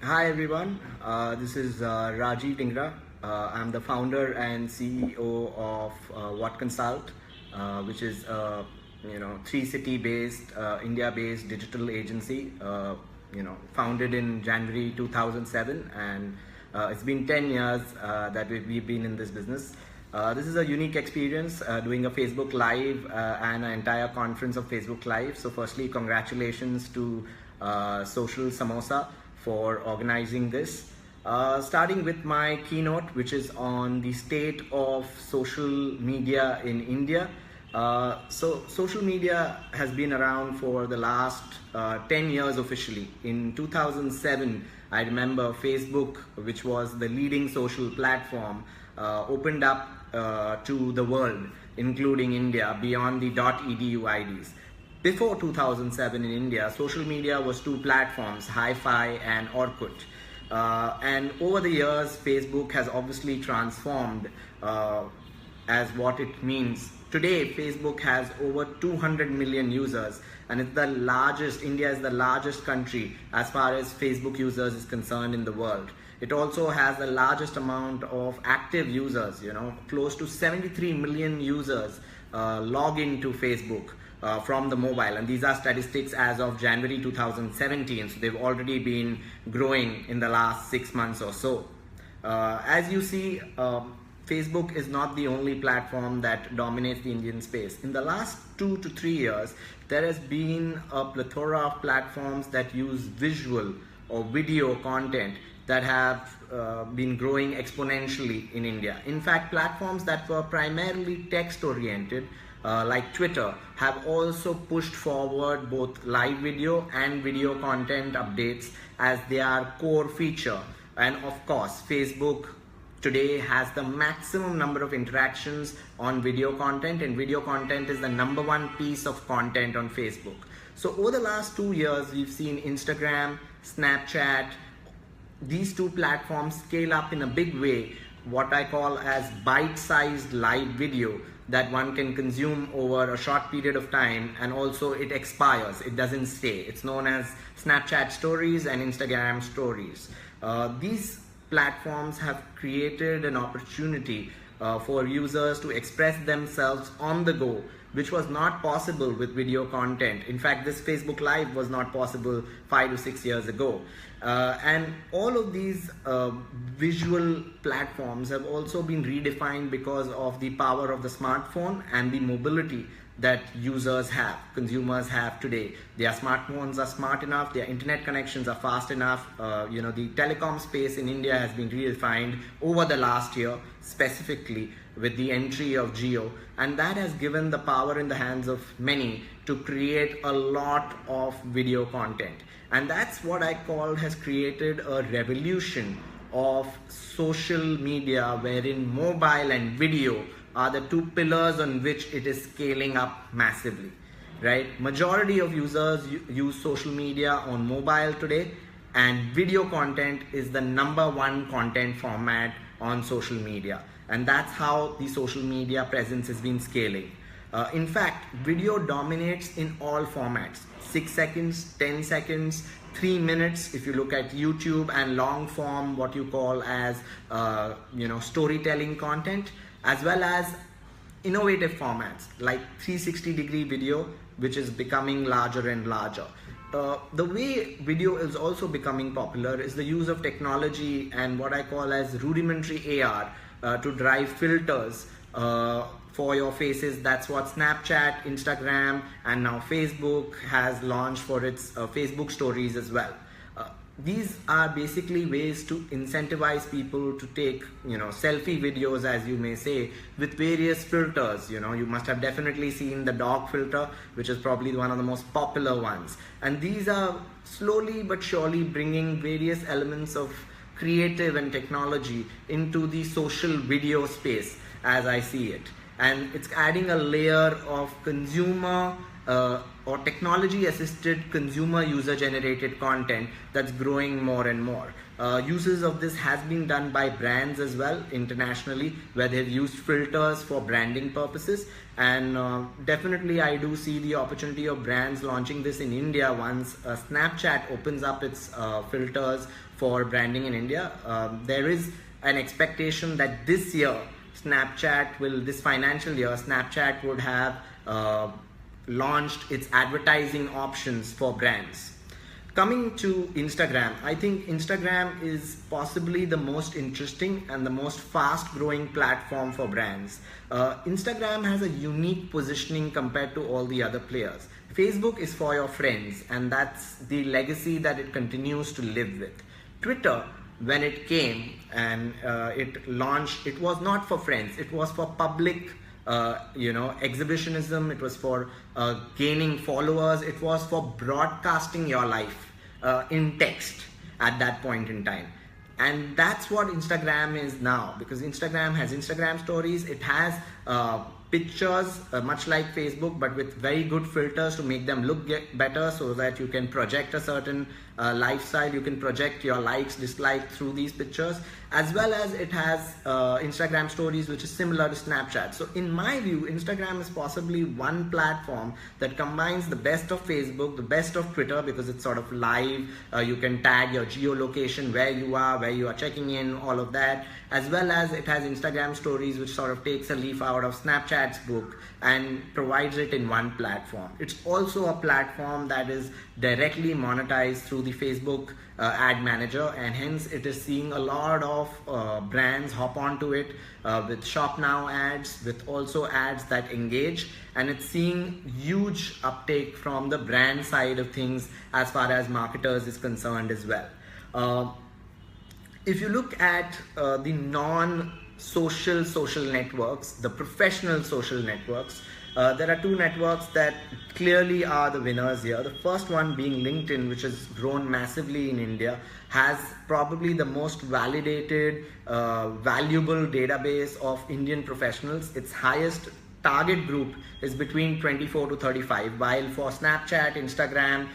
Hi everyone, this is Rajiv Dingra. I'm the founder and CEO of What Consult, which is three-city based, India-based digital agency. Founded in January 2007, and it's been 10 years that we've been in this business. This is a unique experience doing a Facebook Live and an entire conference of Facebook Live. So, firstly, congratulations to Social Samosa for organizing this. Starting with my keynote, which is on the state of social media in India. So social media has been around for the last 10 years officially. In 2007, I remember Facebook, which was the leading social platform, opened up to the world, including India, beyond the .edu IDs. Before 2007 in India, social media was two platforms, Hi-Fi and Orkut. And over the years, Facebook has obviously transformed as what it means. Today, Facebook has over 200 million users, and it's the largest, India is the largest country as far as Facebook users is concerned in the world. It also has the largest amount of active users, close to 73 million users log into Facebook from the mobile, and these are statistics as of January 2017, so they've already been growing in the last 6 months or so. As you see, Facebook is not the only platform that dominates the Indian space. In the last 2 to 3 years, there has been a plethora of platforms that use visual or video content that have been growing exponentially in India. In fact, platforms that were primarily text oriented like Twitter have also pushed forward both live video and video content updates as their core feature. And of course, Facebook today has the maximum number of interactions on video content, and video content is the number one piece of content on Facebook. So over the last 2 years, we've seen Instagram, Snapchat, these two platforms scale up in a big way, what I call as bite-sized live video that one can consume over a short period of time, and also it expires, it doesn't stay. It's known as Snapchat stories and Instagram stories. These platforms have created an opportunity for users to express themselves on the go, which was not possible with video content. In fact, this Facebook Live was not possible 5 to 6 years ago. And all of these visual platforms have also been redefined because of the power of the smartphone and the mobility that users have, consumers have today. Their smartphones are smart enough, their internet connections are fast enough. The telecom space in India has been redefined over the last year, specifically with the entry of Jio, and that has given the power in the hands of many to create a lot of video content. And that's what I call has created a revolution of social media, wherein mobile and video are the two pillars on which it is scaling up massively, right? Majority of users use social media on mobile today, and video content is the number one content format on social media. And that's how the social media presence has been scaling. In fact, video dominates in all formats. 6 seconds, 10 seconds, 3 minutes if you look at YouTube, and long form, what you call as storytelling content, as well as innovative formats like 360-degree video, which is becoming larger and larger. The way video is also becoming popular is the use of technology and what I call as rudimentary AR to drive filters for your faces. That's what Snapchat, Instagram, and now Facebook has launched for its Facebook stories as well. These are basically ways to incentivize people to take, selfie videos, as you may say, with various filters. You must have definitely seen the dog filter, which is probably one of the most popular ones. And these are slowly but surely bringing various elements of creative and technology into the social video space, as I see it. And it's adding a layer of consumer or technology assisted consumer user generated content that's growing more and more. Uses of this has been done by brands as well internationally, where they've used filters for branding purposes. And definitely I do see the opportunity of brands launching this in India once Snapchat opens up its filters for branding in India. There is an expectation that this year this financial year, Snapchat would have launched its advertising options for brands. Coming to Instagram, I think Instagram is possibly the most interesting and the most fast growing platform for brands. Instagram has a unique positioning compared to all the other players. Facebook is for your friends, and that's the legacy that it continues to live with. Twitter, when it came and it launched, it was not for friends, it was for public exhibitionism, it was for gaining followers, it was for broadcasting your life in text at that point in time. And that's what Instagram is now, because Instagram has Instagram stories, it has pictures much like Facebook, but with very good filters to make them look better, so that you can project a certain lifestyle, you can project your likes, dislikes through these pictures, as well as it has Instagram stories, which is similar to Snapchat. So in my view, Instagram is possibly one platform that combines the best of Facebook, the best of Twitter, because it's sort of live, you can tag your geolocation, where you are checking in, all of that, as well as it has Instagram stories, which sort of takes a leaf out of Snapchat's book and provides it in one platform. It's also a platform that is directly monetized through the Facebook ad manager, and hence it is seeing a lot of brands hop onto it with shop now ads, with also ads that engage, and it's seeing huge uptake from the brand side of things as far as marketers is concerned as well. If you look at the non-social networks, the professional social networks, there are two networks that clearly are the winners here. The first one being LinkedIn, which has grown massively in India, has probably the most validated, valuable database of Indian professionals. Its highest target group is between 24 to 35, while for Snapchat, Instagram,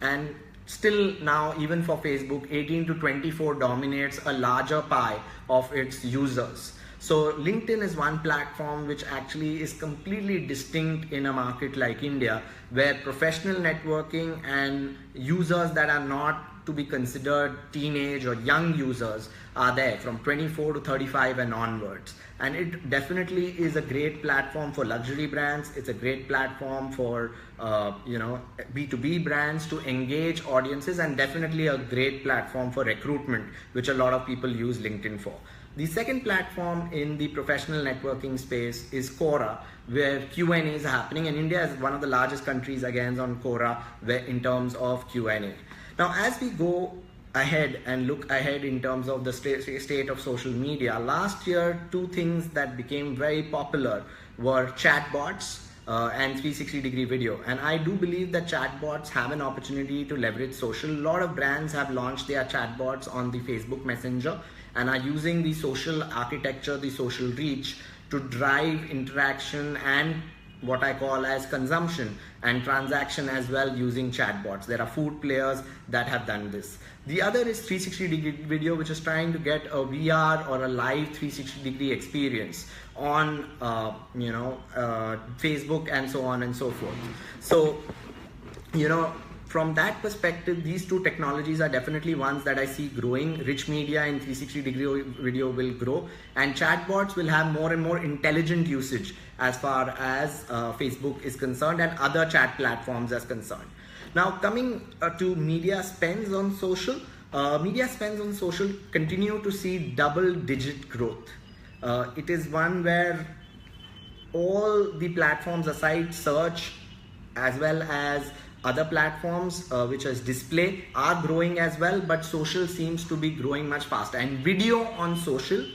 and still now even for Facebook, 18 to 24 dominates a larger pie of its users. So LinkedIn is one platform which actually is completely distinct in a market like India, where professional networking and users that are not to be considered teenage or young users are there from 24 to 35 and onwards. And it definitely is a great platform for luxury brands. It's a great platform for B2B brands to engage audiences, and definitely a great platform for recruitment, which a lot of people use LinkedIn for. The second platform in the professional networking space is Quora, where Q&As are happening, and India is one of the largest countries again on Quora in terms of Q&A. Now, as we go ahead and look ahead in terms of the state of social media, last year, two things that became very popular were chatbots and 360-degree video. And I do believe that chatbots have an opportunity to leverage social. A lot of brands have launched their chatbots on the Facebook Messenger and are using the social architecture, the social reach to drive interaction and what I call as consumption and transaction as well using chatbots. There are food players that have done this. The other is 360-degree video, which is trying to get a VR or a live 360-degree experience on Facebook and so on and so forth. So, from that perspective, these two technologies are definitely ones that I see growing. Rich media and 360-degree video will grow, and chatbots will have more and more intelligent usage as far as Facebook is concerned and other chat platforms as concerned. Now, coming to media spends on social, continue to see double-digit growth. It is one where all the platforms aside search as well as other platforms which is display are growing as well, but social seems to be growing much faster, and video on social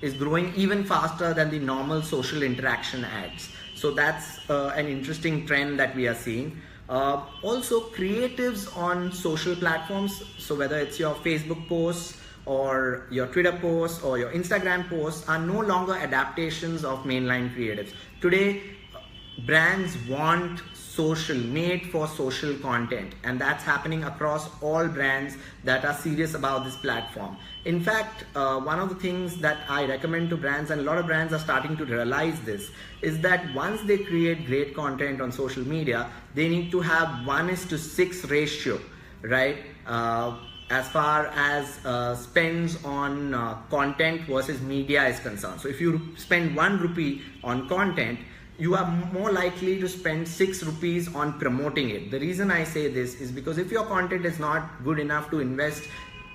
is growing even faster than the normal social interaction ads. So that's an interesting trend that we are seeing. Also, creatives on social platforms, so whether it's your Facebook posts or your Twitter posts or your Instagram posts, are no longer adaptations of mainline creatives. Today, brands want social, made for social content, and that's happening across all brands that are serious about this platform. In fact, one of the things that I recommend to brands, and a lot of brands are starting to realize this, is that once they create great content on social media, they need to have 1:6 ratio, right? As far as spends on content versus media is concerned. So if you spend 1 rupee on content, you are more likely to spend 6 rupees on promoting it. The reason I say this is because if your content is not good enough to invest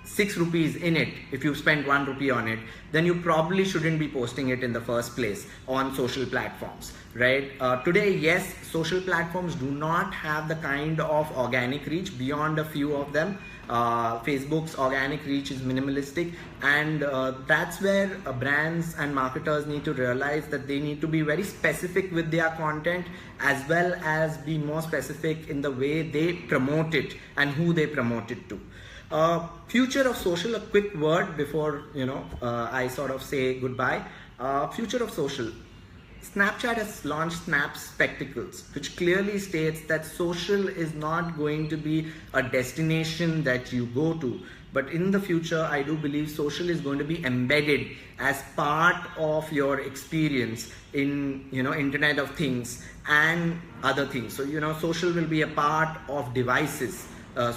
6 rupees in it, if you spend 1 rupee on it, then you probably shouldn't be posting it in the first place on social platforms, right? Today, yes, social platforms do not have the kind of organic reach beyond a few of them. Facebook's organic reach is minimalistic, and that's where brands and marketers need to realize that they need to be very specific with their content, as well as be more specific in the way they promote it and who they promote it to. Future of social, a quick word before I sort of say goodbye. Future of social. Snapchat has launched Snap Spectacles, which clearly states that social is not going to be a destination that you go to, but in the future, I do believe social is going to be embedded as part of your experience in Internet of Things and other things. So social will be a part of devices.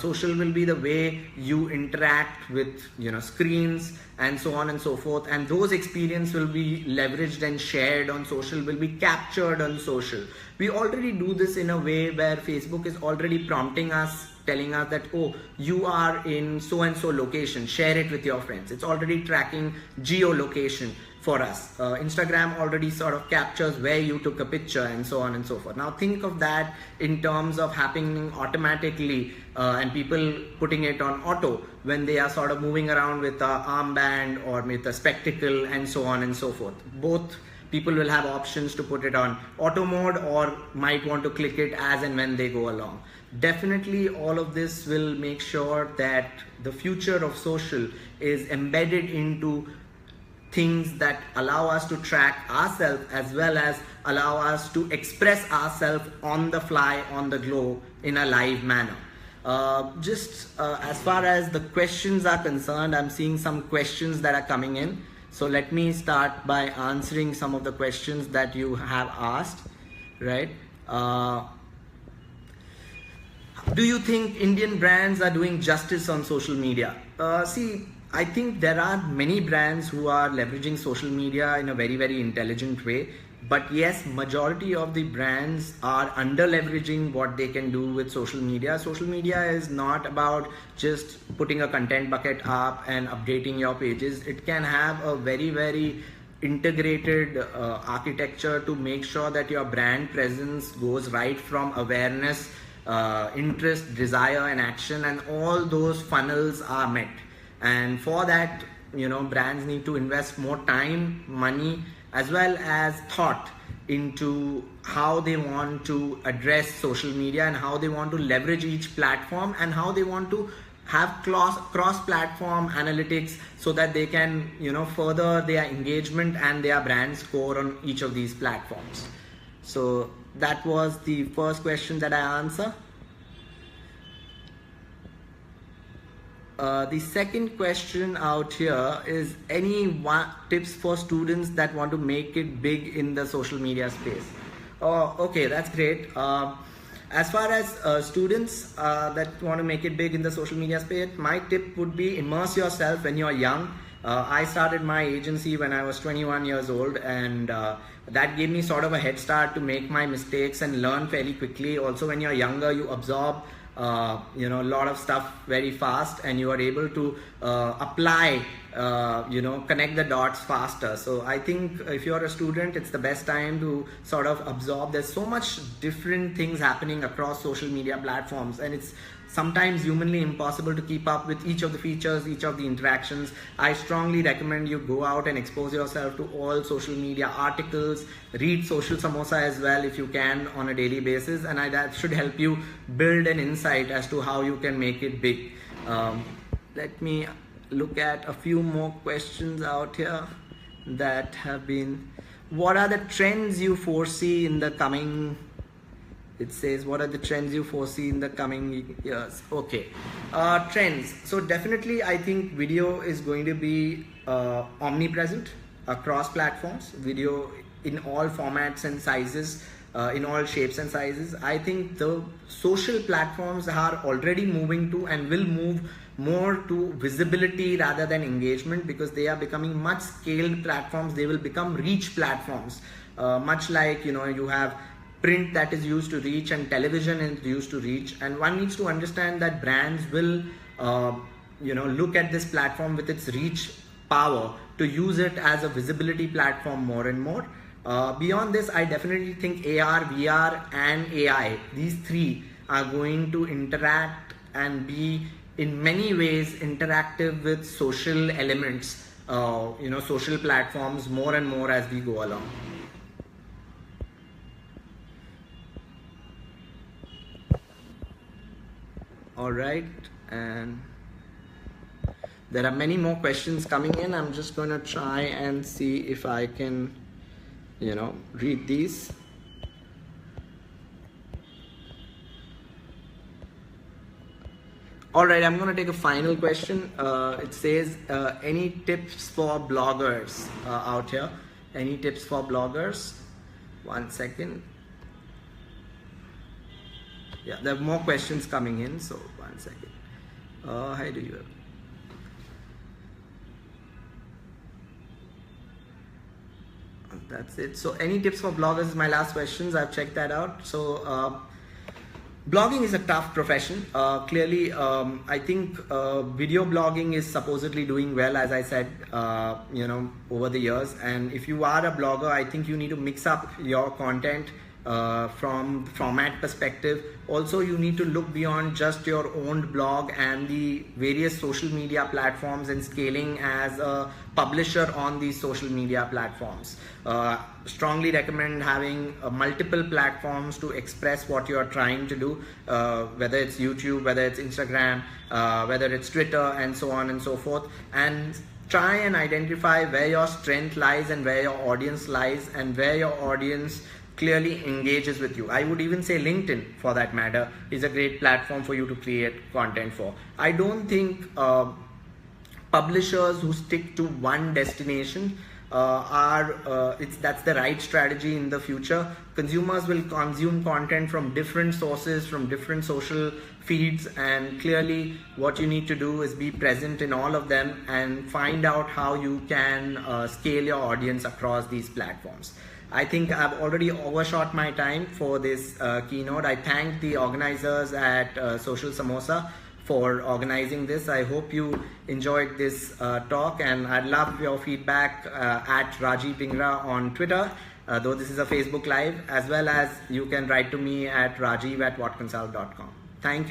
Social will be the way you interact with screens and so on and so forth, and those experiences will be leveraged and shared on social, will be captured on social. We already do this in a way where Facebook is already prompting us, telling us that, oh, you are in so and so location, share it with your friends. It's already tracking geolocation for us. Instagram already sort of captures where you took a picture and so on and so forth. Now think of that in terms of happening automatically and people putting it on auto when they are sort of moving around with a armband or with a spectacle and so on and so forth. Both people will have options to put it on auto mode or might want to click it as and when they go along. Definitely all of this will make sure that the future of social is embedded into things that allow us to track ourselves as well as allow us to express ourselves on the fly, on the go, in a live manner. As far as the questions are concerned, I'm seeing some questions that are coming in. So let me start by answering some of the questions that you have asked, right? Do you think Indian brands are doing justice on social media? I think there are many brands who are leveraging social media in a very, very intelligent way. But yes, majority of the brands are under leveraging what they can do with social media. Social media is not about just putting a content bucket up and updating your pages. It can have a very, very integrated architecture to make sure that your brand presence goes right from awareness, interest, desire, and action, and all those funnels are met. And for that, brands need to invest more time, money, as well as thought into how they want to address social media and how they want to leverage each platform and how they want to have cross-platform analytics so that they can, further their engagement and their brand score on each of these platforms. So that was the first question that I answered. The second question out here is any tips for students that want to make it big in the social media space? Okay, that's great. As far as students that want to make it big in the social media space, my tip would be immerse yourself when you're young. I started my agency when I was 21 years old, and that gave me sort of a head start to make my mistakes and learn fairly quickly. Also, when you're younger, you absorb a lot of stuff very fast, and you are able to apply, connect the dots faster. So I think if you're a student, it's the best time to sort of absorb. There's so much different things happening across social media platforms, and it's sometimes humanly impossible to keep up with each of the features, each of the interactions. I strongly recommend you go out and expose yourself to all social media articles, read Social Samosa as well if you can on a daily basis, and that should help you build an insight as to how you can make it big. Let me look at a few more questions out here that have been. What are the trends you foresee in the coming It says, what are the trends you foresee in the coming years? Okay, trends. So definitely, I think video is going to be omnipresent across platforms. Video in all formats and sizes, in all shapes and sizes. I think the social platforms are already moving to and will move more to visibility rather than engagement, because they are becoming much scaled platforms. They will become reach platforms, much like you have print that is used to reach and television is used to reach, and one needs to understand that brands will look at this platform with its reach power to use it as a visibility platform more and more. Beyond this, I definitely think AR, VR and AI, these three are going to interact and be in many ways interactive with social elements, social platforms more and more as we go along. All right, and there are many more questions coming in. I'm just going to try and see if I can, read these. All right, I'm going to take a final question. It says, any tips for bloggers out here? Any tips for bloggers? One second. Yeah, there are more questions coming in, so one second. How do you? That's it. So any tips for bloggers is my last questions. I've checked that out. So blogging is a tough profession. Clearly, I think video blogging is supposedly doing well, as I said, over the years. And if you are a blogger, I think you need to mix up your content from format perspective. Also, you need to look beyond just your own blog and the various social media platforms and scaling as a publisher on these social media platforms. Strongly recommend having multiple platforms to express what you are trying to do, whether it's YouTube, whether it's Instagram, whether it's Twitter, and so on and so forth. And try and identify where your strength lies and where your audience lies and where your audience clearly engages with you. I would even say LinkedIn, for that matter, is a great platform for you to create content for. I don't think publishers who stick to one destination that's the right strategy in the future. Consumers will consume content from different sources, from different social feeds, and clearly what you need to do is be present in all of them and find out how you can scale your audience across these platforms. I think I've already overshot my time for this keynote. I thank the organizers at Social Samosa for organizing this. I hope you enjoyed this talk, and I'd love your feedback at Rajiv Dingra on Twitter, though this is a Facebook Live, as well as you can write to me at rajiv@whatconsult.com. Thank you.